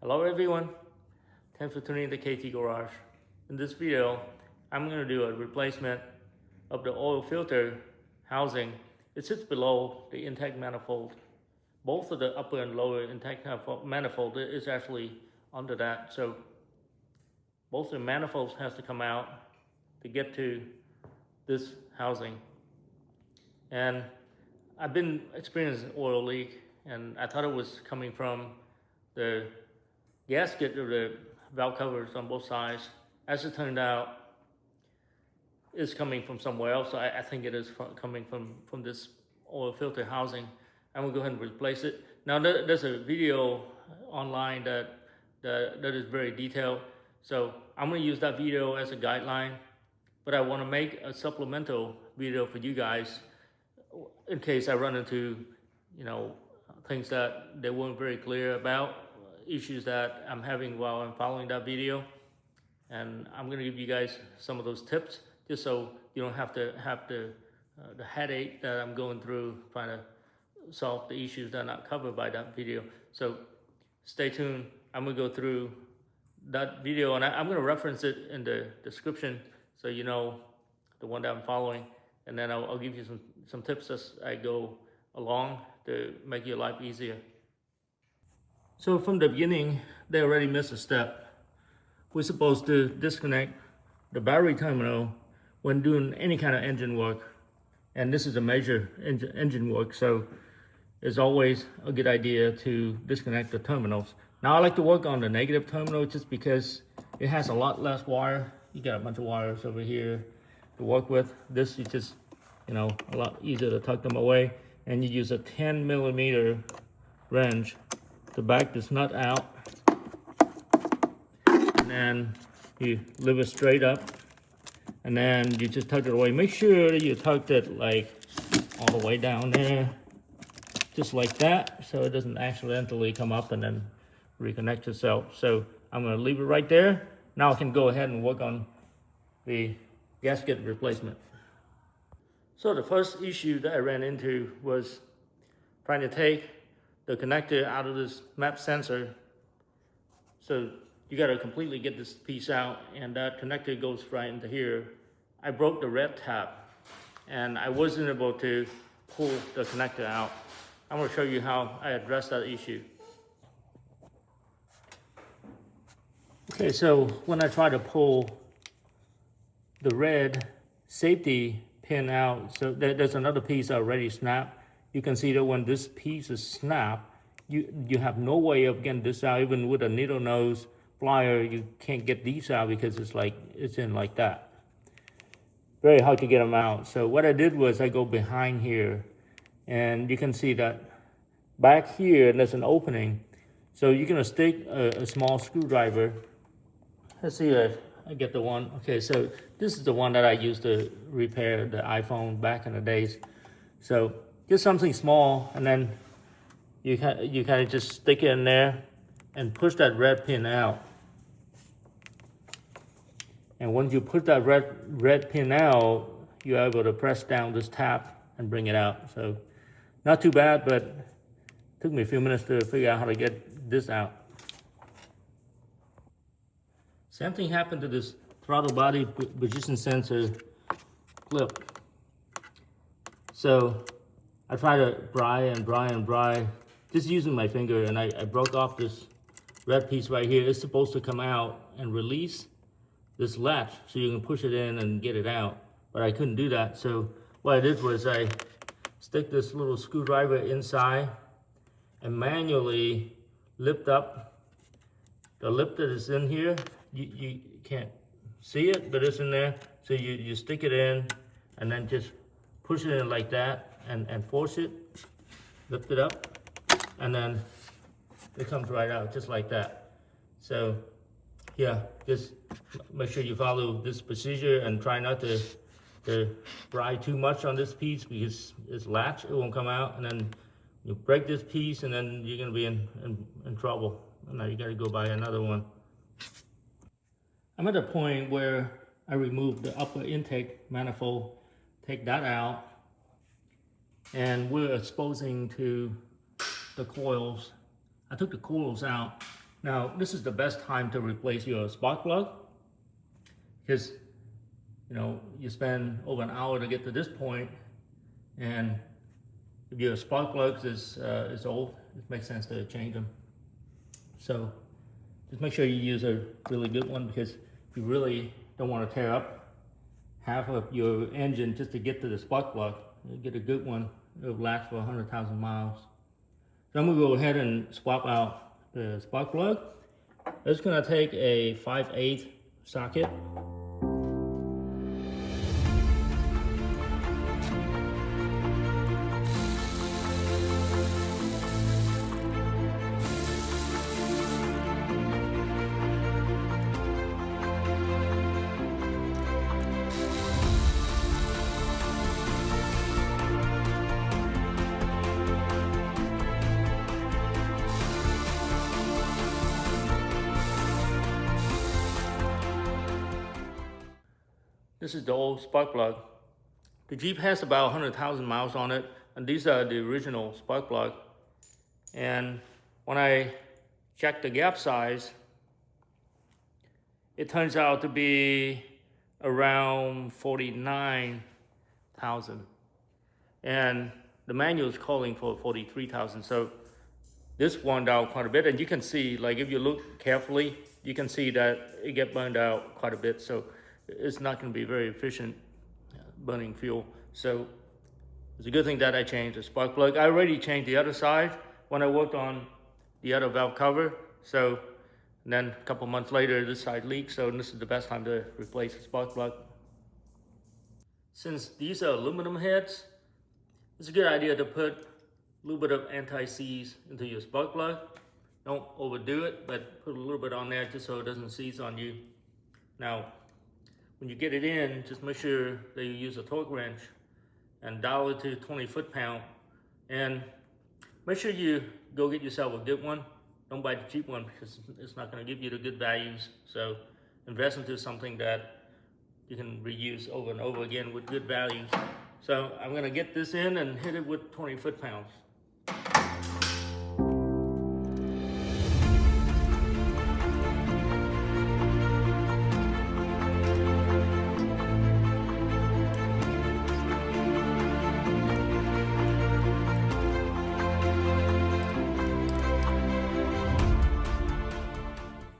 Hello everyone, thanks for tuning in to KT Garage. In this video, I'm going to do a replacement of the oil filter housing. It sits below the intake manifold. Both of the upper and lower intake manifold is actually under that. So both the manifolds has to come out to get to this housing. And I've been experiencing oil leak, and I thought it was coming from the gasket or the valve covers on both sides. As it turned out, it's coming from somewhere else. I think it is coming from this oil filter housing. I'm gonna go ahead and replace it. Now there's a video online that is very detailed. So I'm gonna use that video as a guideline, but I wanna make a supplemental video for you guys in case I run into, things that they weren't very clear about, issues that I'm having while I'm following that video. And I'm gonna give you guys some of those tips just so you don't have to have the headache that I'm going through trying to solve the issues that are not covered by that video. So stay tuned. I'm gonna go through that video, and I'm gonna reference it in the description so you know the one that I'm following, and then I'll give you some tips as I go along to make your life easier. So from the beginning, they already missed a step. We're supposed to disconnect the battery terminal when doing any kind of engine work. And this is a major engine work, so it's always a good idea to disconnect the terminals. Now I like to work on the negative terminal just because it has a lot less wire. You got a bunch of wires over here to work with. This is just, a lot easier to tuck them away. And you use a 10mm wrench to back this nut out. And then you lift it straight up. And then you just tuck it away. Make sure that you tucked it like all the way down there. Just like that, so it doesn't accidentally come up and then reconnect itself. So I'm gonna leave it right there. Now I can go ahead and work on the gasket replacement. So the first issue that I ran into was trying to take the connector out of this map sensor. So you gotta completely get this piece out, and that connector goes right into here. I broke the red tap, and I wasn't able to pull the connector out. I'm gonna show you how I addressed that issue. Okay, so when I try to pull the red safety pin out, so there's another piece already snapped. You can see that when this piece is snapped, you have no way of getting this out. Even with a needle nose plier, you can't get these out because it's in like that. Very hard to get them out. So what I did was I go behind here, and you can see that back here there's an opening. So you're gonna stick a small screwdriver. Let's see if I get the one. Okay, so this is the one that I used to repair the iPhone back in the days. So just something small, and then you kind of just stick it in there and push that red pin out. And once you put that red pin out, you're able to press down this tap and bring it out. So not too bad, but it took me a few minutes to figure out how to get this out. Same thing happened to this throttle body position sensor clip. So I tried to pry, just using my finger, and I broke off this red piece right here. It's supposed to come out and release this latch so you can push it in and get it out, but I couldn't do that. So what I did was I stick this little screwdriver inside and manually lift up the lip that is in here. You can't see it, but it's in there. So you stick it in and then just push it in like that and force it, lift it up, and then it comes right out just like that. So yeah, just make sure you follow this procedure and try not to pry too much on this piece because it's latch, it won't come out, and then you break this piece and then you're gonna be in trouble. And now you gotta go buy another one. I'm at a point where I removed the upper intake manifold, take that out, and we're exposing to the coils. I took the coils out Now, this is the best time to replace your spark plug because, you know, you spend over an hour to get to this point, and if your spark plugs is old, it makes sense to change them. So just make sure you use a really good one, because if you really don't want to tear up half of your engine just to get to the spark plug, you get a good one. It'll last for 100,000 miles. So I'm gonna go ahead and swap out the spark plug. It's gonna take a 5/8 socket. This is the old spark plug. The Jeep has about 100,000 miles on it, and these are the original spark plug. And when I checked the gap size, it turns out to be around 49,000. And the manual is calling for 43,000. So this burned out quite a bit. And you can see, like, if you look carefully, you can see that it get burned out quite a bit. So it's not going to be very efficient burning fuel. So it's a good thing that I changed the spark plug. I already changed the other side when I worked on the other valve cover. So and then a couple months later, this side leaked. So this is the best time to replace the spark plug. Since these are aluminum heads, it's a good idea to put a little bit of anti-seize into your spark plug. Don't overdo it, but put a little bit on there just so it doesn't seize on you. Now, when you get it in, just make sure that you use a torque wrench and dial it to 20 foot-pound. And make sure you go get yourself a good one. Don't buy the cheap one, because it's not going to give you the good values. So invest into something that you can reuse over and over again with good values. So I'm going to get this in and hit it with 20 foot-pounds.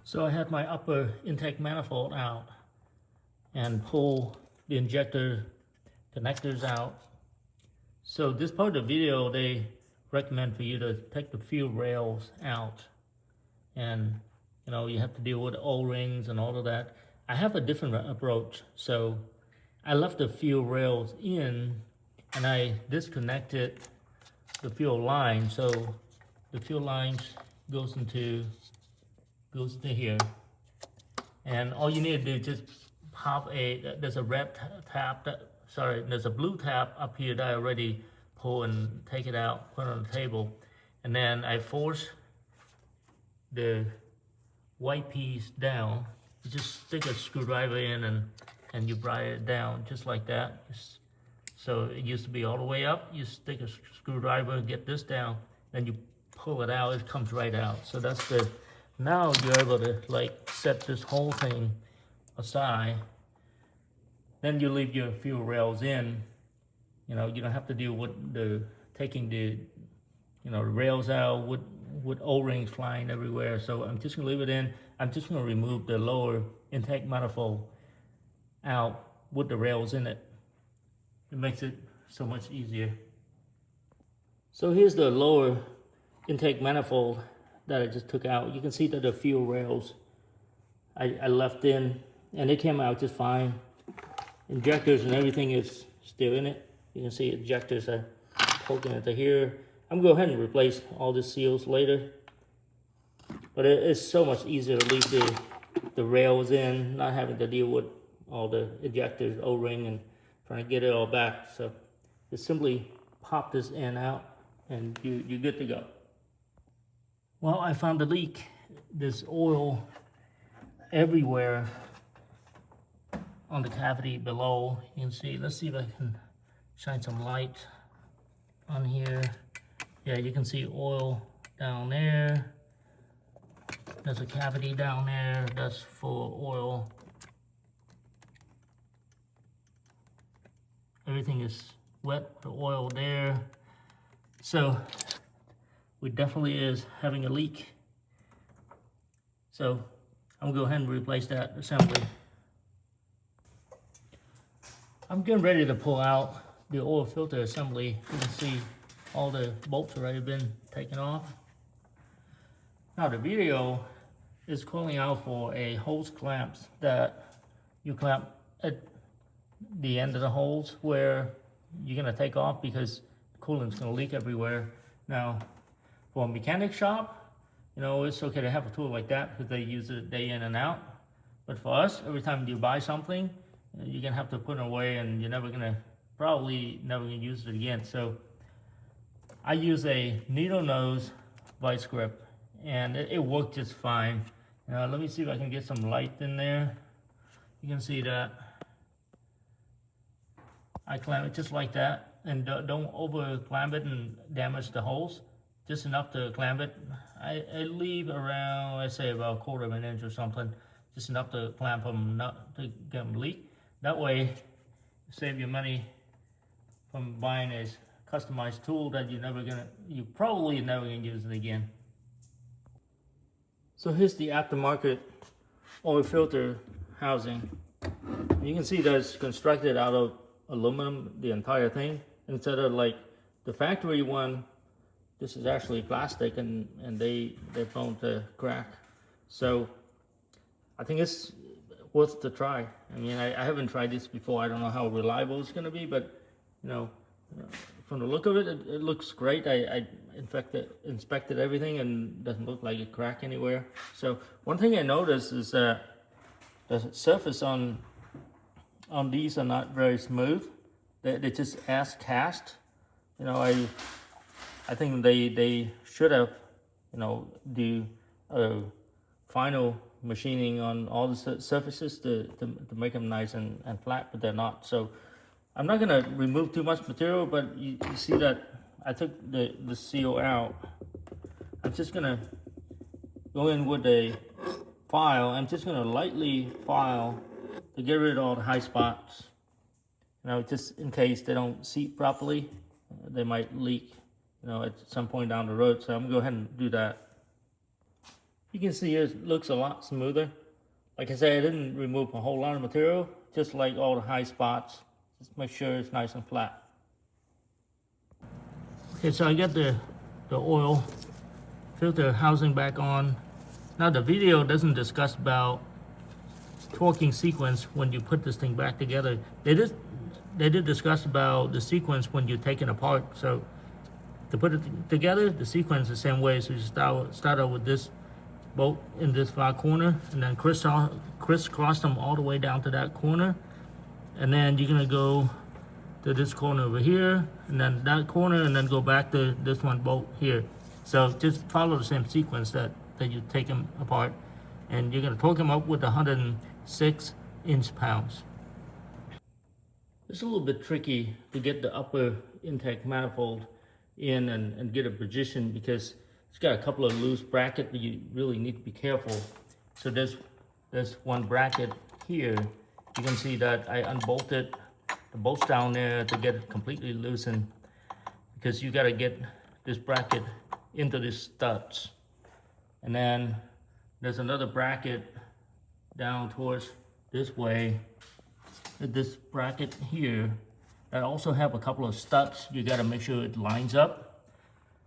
So I had my upper intake manifold out and pull the injector connectors out. So this part of the video, they recommend for you to take the fuel rails out, and you know, you have to deal with O-rings and all of that. I have a different approach. So I left the fuel rails in and I disconnected the fuel line. So the fuel lines goes into here, and all you need to do is just pop there's a red tab, there's a blue tab up here that I already pull and take it out, put it on the table, and then I force the white piece down. You just stick a screwdriver in and you pry it down just like that. So it used to be all the way up. You stick a screwdriver and get this down, then you pull it out, it comes right out. So that's the now you're able to like set this whole thing aside. Then you leave your fuel rails in. You know, you don't have to deal with taking the rails out with O-rings flying everywhere. So I'm just gonna leave it in. I'm just gonna remove the lower intake manifold out with the rails in it. It makes it so much easier. So here's the lower intake manifold that I just took out. You can see that the fuel rails I left in, and it came out just fine. Injectors and everything is still in it. You can see injectors are poking into here. I'm gonna go ahead and replace all the seals later. But it's so much easier to leave the rails in, not having to deal with all the injectors, O-ring, and trying to get it all back. So just simply pop this in out and you're good to go. Well, I found the leak. There's oil everywhere on the cavity below. You can see, let's see if I can shine some light on here. Yeah, you can see oil down there, There's a cavity down there that's full of oil. Everything is wet, the oil there. So we definitely is having a leak. So I'm gonna go ahead and replace that assembly. I'm getting ready to pull out the oil filter assembly. You can see all the bolts already been taken off. Now the video is calling out for a hose clamps that you clamp at the end of the holes where you're gonna take off because coolant's gonna leak everywhere. Now for a mechanic shop, you know, it's okay to have a tool like that because they use it day in and out. But for us, every time you buy something, you're gonna have to put it away and you're probably never gonna use it again. So I use a needle nose vice grip and it worked just fine. Let me see if I can get some light in there. You can see that I clamp it just like that, and don't over clamp it and damage the holes. Just enough to clamp it. I leave around, let's say about 1/4 of an inch or something, just enough to clamp them, not to get them leak. That way, you save your money from buying a customized tool that you probably never gonna use it again. So here's the aftermarket oil filter housing. You can see that it's constructed out of aluminum, the entire thing, instead of like the factory one. This is actually plastic, and they're prone to crack. So I think it's worth the try. I mean, I haven't tried this before. I don't know how reliable it's going to be, but you know, from the look of it, it looks great. I inspected everything and doesn't look like it cracked anywhere. So one thing I noticed is that the surface on these are not very smooth. They just as cast. You know, I think they should have, you know, do a final machining on all the surfaces to make them nice and flat, but they're not. So I'm not gonna remove too much material, but you see that I took the seal out. I'm just gonna go in with a file. I'm just gonna lightly file to get rid of all the high spots. You know, just in case they don't seat properly, they might leak, you know, at some point down the road. So I'm gonna go ahead and do that. You can see it looks a lot smoother. Like I said, I didn't remove a whole lot of material, just like all the high spots. Just make sure it's nice and flat. Okay, so I got the oil filter housing back on. Now the video doesn't discuss about torquing sequence when you put this thing back together. They did discuss about the sequence when you take it apart. So to put it together, the sequence is the same way. So you start out with this bolt in this far corner, and then crisscross them all the way down to that corner, and then you're gonna go to this corner over here, and then that corner, and then go back to this one bolt here. So just follow the same sequence that you take them apart, and you're gonna torque them up with 106 inch-pounds. It's a little bit tricky to get the upper intake manifold in and get a position because it's got a couple of loose brackets, but you really need to be careful. So there's one bracket here. You can see that I unbolted the bolts down there to get it completely loosened, because you got to get this bracket into the studs. And then there's another bracket down towards this way, this bracket here, that also have a couple of studs. You got to make sure it lines up.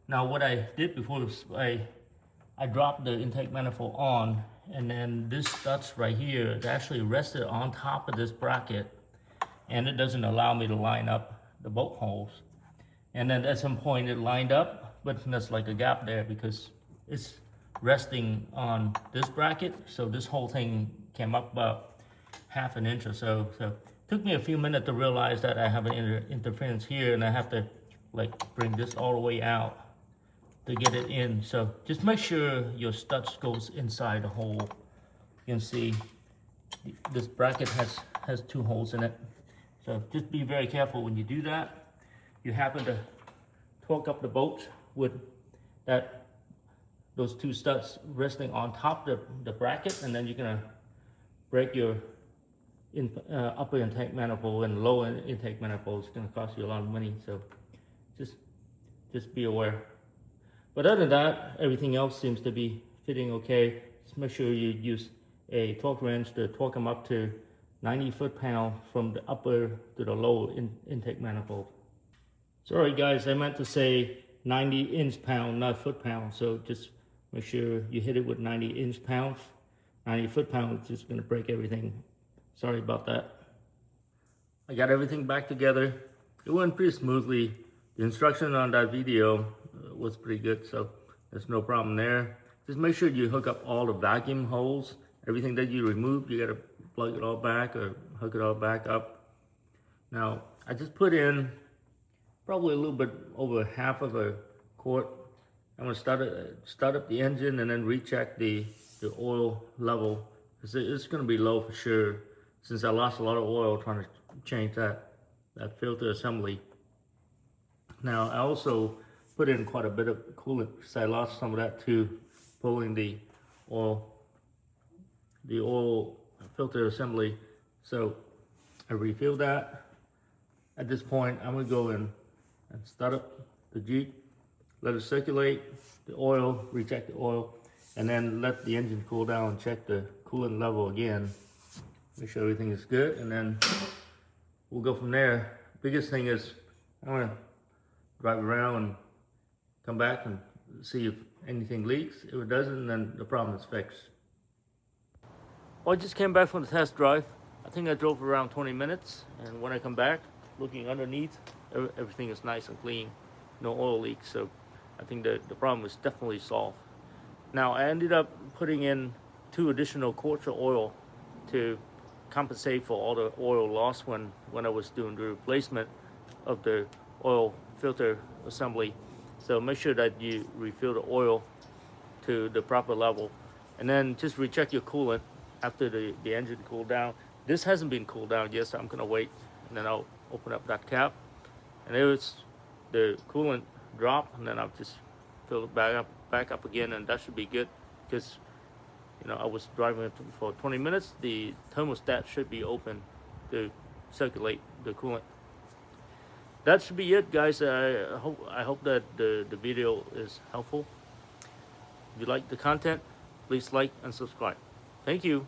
Now what I did before was I dropped the intake manifold on, and then this studs right here, it actually rested on top of this bracket, and it doesn't allow me to line up the bolt holes. And then at some point it lined up, but there's like a gap there because it's resting on this bracket. So this whole thing came up about half an inch or so. So it took me a few minutes to realize that I have an interference here, and I have to like bring this all the way out to get it in. So just make sure your studs goes inside the hole. You can see this bracket has 2 holes in it. So just be very careful when you do that. You happen to torque up the bolts with that those two studs resting on top of the bracket, and then you're gonna break your upper intake manifold and lower intake manifold. It's gonna cost you a lot of money, so just be aware. But other than that, everything else seems to be fitting okay. Just make sure you use a torque wrench to torque them up to 90 foot-pound from the upper to the lower intake manifold. Sorry guys, I meant to say 90 inch-pound, not foot-pound. So just make sure you hit it with 90 inch-pounds. 90 foot-pound is just gonna break everything. Sorry about that. I got everything back together. It went pretty smoothly. The instruction on that video was pretty good, so there's no problem there. Just make sure you hook up all the vacuum holes. Everything that you removed, you gotta plug it all back or hook it all back up. Now, I just put in probably a little bit over half of a quart. I'm gonna start up the engine and then recheck the oil level. It's gonna be low for sure, since I lost a lot of oil trying to change that filter assembly. Now, I also put in quite a bit of coolant because I lost some of that too, pulling the oil filter assembly. So I refilled that. At this point, I'm gonna go in and start up the Jeep, let it circulate the oil, recheck the oil, and then let the engine cool down and check the coolant level again. Make sure everything is good, and then we'll go from there. Biggest thing is I'm gonna drive around and come back and see if anything leaks. If it doesn't, then the problem is fixed. Well, I just came back from the test drive. I think I drove around 20 minutes, and when I come back, looking underneath, everything is nice and clean. No oil leaks, so I think the problem is definitely solved. Now, I ended up putting in 2 additional quarts of oil to compensate for all the oil lost when I was doing the replacement of the oil filter assembly. So make sure that you refill the oil to the proper level, and then just recheck your coolant after the engine cooled down. This hasn't been cooled down yet, so I'm gonna wait, and then I'll open up that cap, and there's the coolant drop, and then I'll just fill it back up again, and that should be good, because I was driving it for 20 minutes. The thermostat should be open to circulate the coolant. That should be it, guys. I hope that the video is helpful. If you like the content, please like and subscribe. Thank you.